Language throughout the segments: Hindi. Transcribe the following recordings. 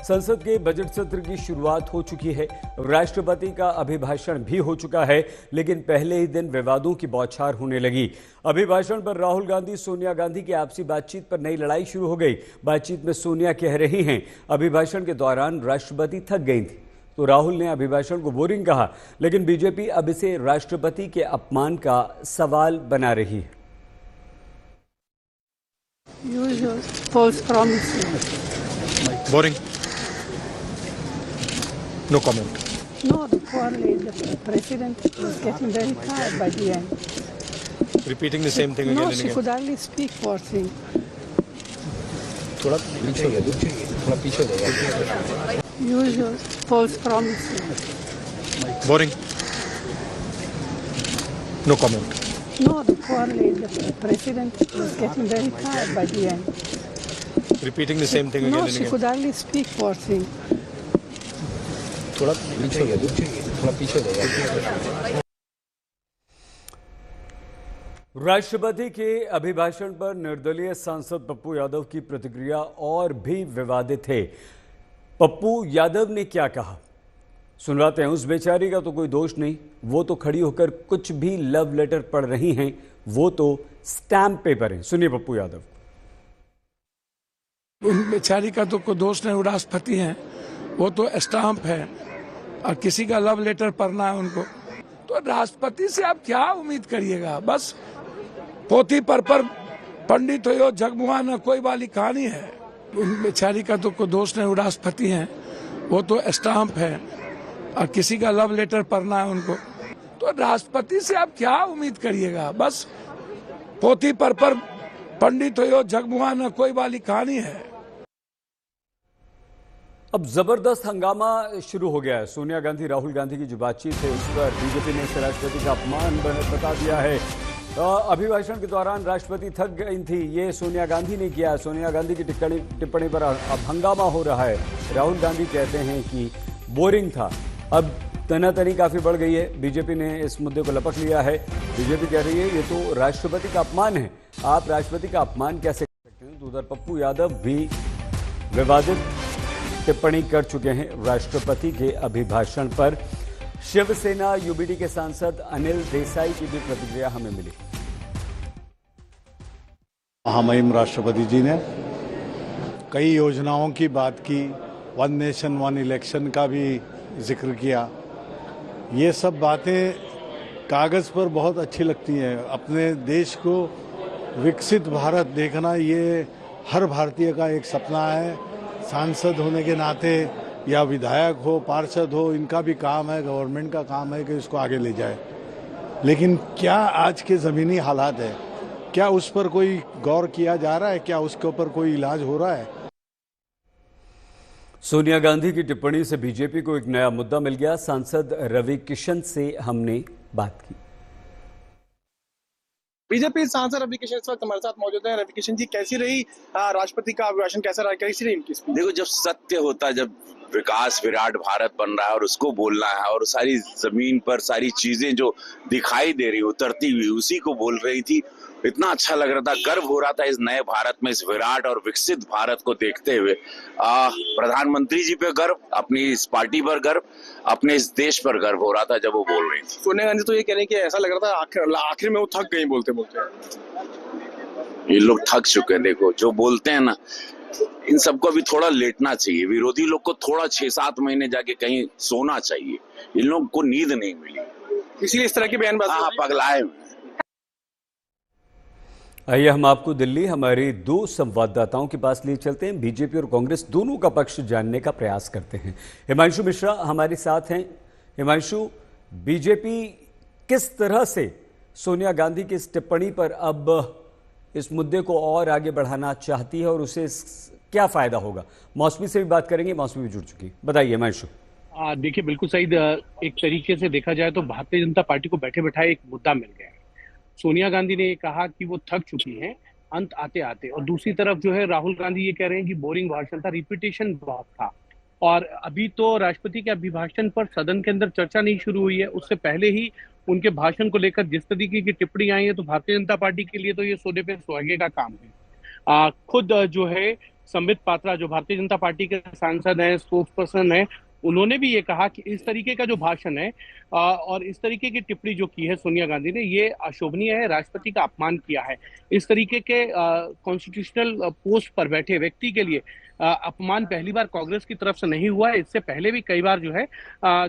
संसद के बजट सत्र की शुरुआत हो चुकी है। राष्ट्रपति का अभिभाषण भी हो चुका है, लेकिन पहले ही दिन विवादों की बौछार होने लगी। अभिभाषण पर राहुल गांधी सोनिया गांधी की आपसी बातचीत पर नई लड़ाई शुरू हो गई। बातचीत में सोनिया कह रही हैं, अभिभाषण के दौरान राष्ट्रपति थक गई थी, तो राहुल ने अभिभाषण को बोरिंग कहा। लेकिन बीजेपी अब इसे राष्ट्रपति के अपमान का सवाल बना रही है। Boring. No comment. No, the president was getting very tired by the end. Repeating the same thing again No, and she again. could hardly speak, poor thing. थोड़ा पीछे हो गया। Usual false promises. Boring. No comment. No, the president was getting very tired by the end. Repeating the same thing again No, and she again. could hardly speak, poor thing. थोड़ा पीछे हो गया। राष्ट्रपति के अभिभाषण पर निर्दलीय सांसद पप्पू यादव की प्रतिक्रिया और भी विवादित है। पप्पू यादव ने क्या कहा, सुनवाते हैं। उस बेचारी का तो कोई दोष नहीं, वो तो खड़ी होकर कुछ भी लव लेटर पढ़ रही हैं, वो तो स्टैम्प पेपर है। सुनिए पप्पू यादव। उन बेचारी का तो कोई दोष नहीं, वो राष्ट्रपति हैं, वो तो स्टाम्प है और किसी का लव लेटर पढ़ना है उनको। तो राष्ट्रपति से आप क्या उम्मीद करिएगा? बस पोथी पर पंडित हो जगमुआ न कोई वाली कहानी है। उन बेचारी का तो कोई दोष नहीं, वो राष्ट्रपति हैं, वो तो स्टाम्प है और किसी का लव लेटर पढ़ना है उनको। तो राष्ट्रपति से आप क्या उम्मीद करिएगा? बस पोथी पर पंडित हो जगमुआ न कोई वाली कहानी है। अब जबरदस्त हंगामा शुरू हो गया है। सोनिया गांधी राहुल गांधी की जो बातचीत है, उस पर बीजेपी ने इसे राष्ट्रपति का अपमान बता दिया है। अभिभाषण के दौरान राष्ट्रपति थक गई थी, ये सोनिया गांधी ने किया। सोनिया गांधी की टिप्पणी पर अब हंगामा हो रहा है। राहुल गांधी कहते हैं कि बोरिंग था। अब तनातनी काफी बढ़ गई है। बीजेपी ने इस मुद्दे को लपक लिया है। बीजेपी कह रही है ये तो राष्ट्रपति का अपमान है, आप राष्ट्रपति का अपमान कैसे कर सकते हैं। तो उधर पप्पू यादव भी विवादित टिप्पणी कर चुके हैं राष्ट्रपति के अभिभाषण पर। शिवसेना यूबीडी के सांसद अनिल देसाई की भी प्रतिक्रिया हमें मिली। महामहिम राष्ट्रपति जी ने कई योजनाओं की बात की, वन नेशन वन इलेक्शन का भी जिक्र किया। ये सब बातें कागज़ पर बहुत अच्छी लगती हैं। अपने देश को विकसित भारत देखना ये हर भारतीय का एक सपना है। सांसद होने के नाते या विधायक हो, पार्षद हो, इनका भी काम है, गवर्नमेंट का काम है कि इसको आगे ले जाए। लेकिन क्या आज के ज़मीनी हालात है, क्या उस पर कोई गौर किया जा रहा है? क्या उसके ऊपर कोई इलाज हो रहा है? सोनिया गांधी की टिप्पणी से बीजेपी को एक नया मुद्दा मिल गया। सांसद रवि किशन से हमने बात की। बीजेपी सांसद रवि किशन इस वक्त हमारे साथ मौजूद है। रवि किशन जी, कैसी रही राष्ट्रपति का अभिभाषण, कैसा रहा, कैसी रही इनकी स्पीच? देखो, जब सत्य होता, जब विकास विराट भारत बन रहा है और उसको बोलना है, और सारी जमीन पर सारी चीजें जो दिखाई दे रही उतरती हुई, उसी को बोल रही थी। इतना अच्छा लग रहा था, गर्व हो रहा था इस नए भारत में, इस विराट और विकसित भारत को देखते हुए। प्रधानमंत्री जी पे गर्व, अपनी इस पार्टी पर गर्व, अपने इस देश पर गर्व हो रहा था जब वो बोल रही थी। सोनिया गांधी तो ये कह रही कि ऐसा लग रहा था आखिर में वो थक गई बोलते बोलते। ये लोग थक चुके हैं। देखो, जो बोलते हैं ना, इन सबको अभी थोड़ा लेटना चाहिए। विरोधी लोग को थोड़ा 6-7 महीने जाके कहीं सोना चाहिए। इन लोगों को नींद नहीं मिली, इसीलिए इस तरह की बयानबाजी। पगलाए। आइए हम आपको दिल्ली हमारे 2 संवाददाताओं के पास लिए चलते हैं। बीजेपी और कांग्रेस दोनों का पक्ष जानने का प्रयास करते हैं। हिमांशु मिश्रा हमारे साथ हैं। हिमांशु, बीजेपी किस तरह से सोनिया गांधी की इस टिप्पणी पर अब इस मुद्दे को और आगे बढ़ाना चाहती है और उसे क्या फायदा होगा? मौसमी से भी बात करेंगे, मौसमी भी जुड़ चुकी। बताइए हिमांशु। देखिए, बिल्कुल सही। एक तरीके से देखा जाए तो भारतीय जनता पार्टी को बैठे बैठाए एक मुद्दा मिल गया है। सोनिया गांधी ने कहा कि वो थक चुकी हैं अंत आते आते, और दूसरी तरफ जो है राहुल गांधी ये कह रहे हैं कि बोरिंग भाषण था, रिपीटेशन बहुत था। और अभी तो राष्ट्रपति के अभिभाषण पर सदन के अंदर चर्चा नहीं शुरू हुई है, उससे पहले ही उनके भाषण को लेकर जिस तरीके की टिप्पणी आई है, तो भारतीय जनता पार्टी के लिए तो ये सोने पे सुहागे का काम है। खुद जो है संबित पात्रा जो भारतीय जनता पार्टी के सांसद हैं, स्पोक्स पर्सन है, उन्होंने भी ये कहा कि इस तरीके का जो भाषण है और इस तरीके की टिप्पणी जो की है सोनिया गांधी ने, ये अशोभनीय है, राष्ट्रपति का अपमान किया है। इस तरीके के कॉन्स्टिट्यूशनल पोस्ट पर बैठे व्यक्ति के लिए अपमान पहली बार कांग्रेस की तरफ से नहीं हुआ है। इससे पहले भी कई बार जो है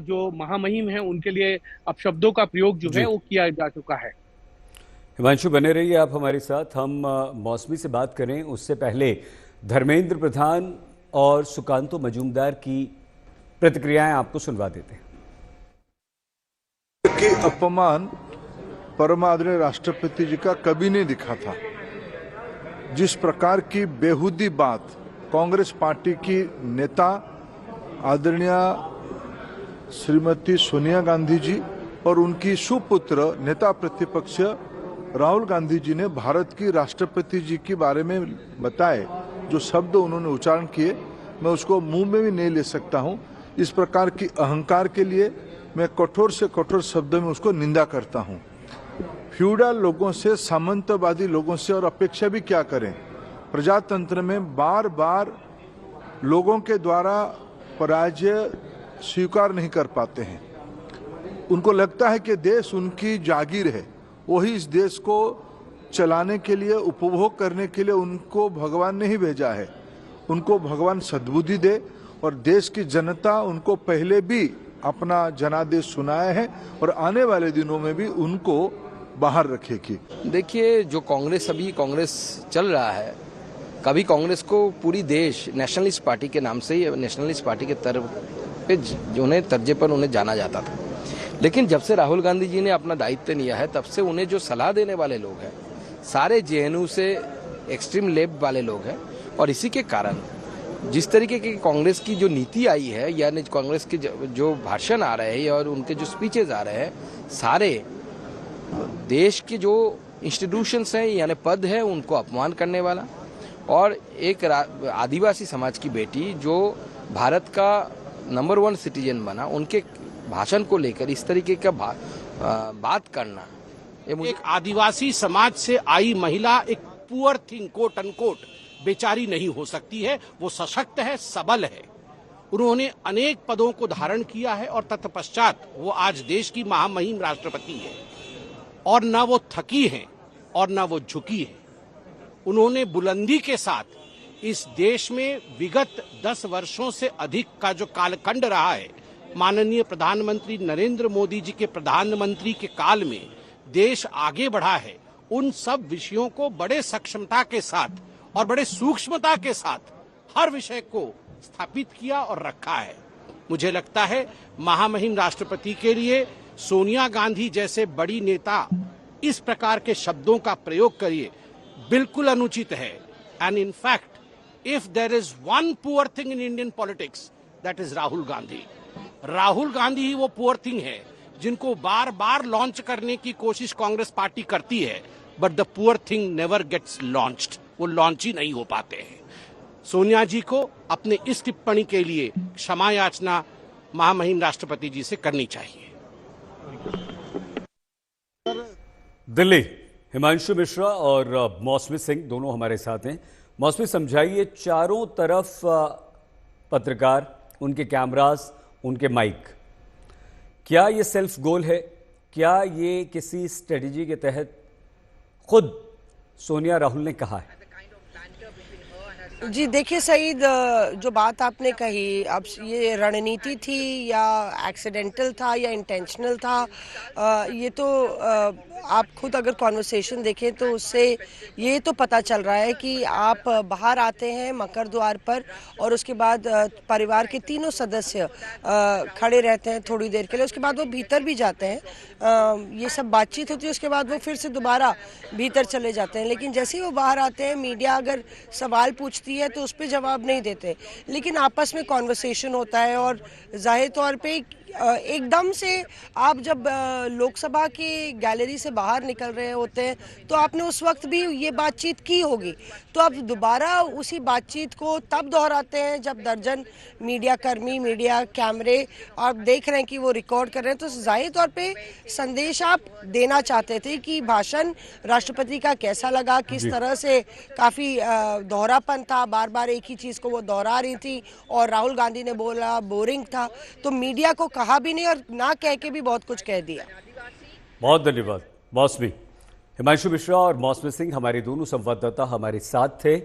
जो महामहिम है उनके लिए अपशब्दों का प्रयोग जो है वो किया जा चुका है। हिमांशु, बने रहिए आप हमारे साथ। हम मौसमी से बात करें उससे पहले धर्मेंद्र प्रधान और सुकांतो मजूमदार की प्रतिक्रियाएं आपको सुनवा देते हैं। कि अपमान परमादरणीय राष्ट्रपति जी का कभी नहीं दिखा था। जिस प्रकार की बेहुदी बात कांग्रेस पार्टी की नेता आदरणीय श्रीमती सोनिया गांधी जी और उनकी सुपुत्र नेता प्रतिपक्ष राहुल गांधी जी ने भारत की राष्ट्रपति जी के बारे में बताए, जो शब्द उन्होंने उच्चारण किए, मैं उसको मुंह में भी नहीं ले सकता हूं। इस प्रकार की अहंकार के लिए मैं कठोर से कठोर शब्दों में उसको निंदा करता हूं। फ्यूडल लोगों से, सामंतवादी लोगों से और अपेक्षा भी क्या करें। प्रजातंत्र में बार बार लोगों के द्वारा पराजय स्वीकार नहीं कर पाते हैं। उनको लगता है कि देश उनकी जागीर है, वही इस देश को चलाने के लिए, उपभोग करने के लिए उनको भगवान ने ही भेजा है। उनको भगवान सद्बुद्धि दे और देश की जनता उनको पहले भी अपना जनादेश सुनाया है और आने वाले दिनों में भी उनको बाहर रखेगी। देखिए, जो कांग्रेस चल रहा है, कभी कांग्रेस को पूरी देश नेशनलिस्ट पार्टी के नाम से ही, नेशनलिस्ट पार्टी के तरफ पे जो उन्हें तर्जे पर उन्हें जाना जाता था। लेकिन जब से राहुल गांधी जी ने अपना दायित्व लिया है, तब से उन्हें जो सलाह देने वाले लोग हैं सारे जेएनयू से एक्सट्रीम लेफ्ट वाले लोग हैं। और इसी के कारण जिस तरीके की कांग्रेस की जो नीति आई है, यानी कांग्रेस के जो भाषण आ रहे हैं और उनके जो स्पीचेस आ रहे हैं, सारे देश के जो इंस्टीट्यूशंस हैं यानी पद है उनको अपमान करने वाला। और एक आदिवासी समाज की बेटी जो भारत का नंबर 1 सिटीजन बना, उनके भाषण को लेकर इस तरीके का बात करना, एक आदिवासी समाज से आई महिला एक पुअर थिंग कोट अनकोट बेचारी नहीं हो सकती है। वो सशक्त है, सबल है। उन्होंने अनेक पदों को धारण किया है और तत्पश्चात वो आज देश की महामहिम राष्ट्रपति है। और न वो थकी हैं और न वो झुकी है। उन्होंने बुलंदी के साथ इस देश में विगत 10 वर्षों से अधिक का जो कालखंड रहा है, माननीय प्रधानमंत्री नरेंद्र मोदी जी के प्रधानमंत्री के काल में देश आगे बढ़ा है, उन सब विषयों को बड़े सक्षमता के साथ और बड़े सूक्ष्मता के साथ हर विषय को स्थापित किया और रखा है। मुझे लगता है महामहिम राष्ट्रपति के लिए सोनिया गांधी जैसे बड़ी नेता इस प्रकार के शब्दों का प्रयोग करिए बिल्कुल अनुचित है। And in fact if there is one poor thing in Indian politics, that is Rahul Gandhi. Rahul Gandhi ही वो पुअर थिंग है जिनको बार बार लॉन्च करने की कोशिश कांग्रेस पार्टी करती है, but the poor thing never gets launched. वो लॉन्च ही नहीं हो पाते हैं। सोनिया जी को अपने इस टिप्पणी के लिए क्षमा याचना महामहिम राष्ट्रपति जी से करनी चाहिए। दिल्ली, हिमांशु मिश्रा और मौसमी सिंह दोनों हमारे साथ हैं। मौसमी, समझाइए, चारों तरफ पत्रकार, उनके कैमरास, उनके माइक, क्या ये सेल्फ गोल है? क्या ये किसी स्ट्रेटेजी के तहत खुद सोनिया राहुल ने कहा है? जी देखिए सईद, जो बात आपने कही, अब ये रणनीति थी या एक्सीडेंटल था या इंटेंशनल था, ये तो आप खुद अगर कॉन्वर्सेशन देखें तो उससे ये तो पता चल रहा है कि आप बाहर आते हैं मकर द्वार पर और उसके बाद परिवार के तीनों सदस्य खड़े रहते हैं थोड़ी देर के लिए, उसके बाद वो भीतर भी जाते हैं। ये सब बातचीत होती है, उसके बाद वो फिर से दोबारा भीतर चले जाते हैं। लेकिन जैसे ही वो बाहर आते हैं, मीडिया अगर सवाल पूछती है तो उस पर जवाब नहीं देते, लेकिन आपस में कॉन्वर्सेशन होता है। और जाहिर तौर पे एकदम से आप जब लोकसभा की गैलरी से बाहर निकल रहे होते हैं तो आपने उस वक्त भी ये बातचीत की होगी, तो आप दोबारा उसी बातचीत को तब दोहराते हैं जब दर्जन मीडिया कर्मी, मीडिया कैमरे आप देख रहे हैं कि वो रिकॉर्ड कर रहे हैं। तो जाहिर तौर पे संदेश आप देना चाहते थे कि भाषण राष्ट्रपति का कैसा लगा, किस तरह से काफ़ी दोहरापन था, था, बार बार एक ही चीज़ को वो दोहरा रही थी और राहुल गांधी ने बोला बोरिंग था, तो मीडिया को कहा भी नहीं और ना कह के भी बहुत कुछ कह दिया। बहुत धन्यवाद मौसमी। हिमांशु मिश्रा और मौसमी सिंह हमारे दोनों संवाददाता हमारे साथ थे।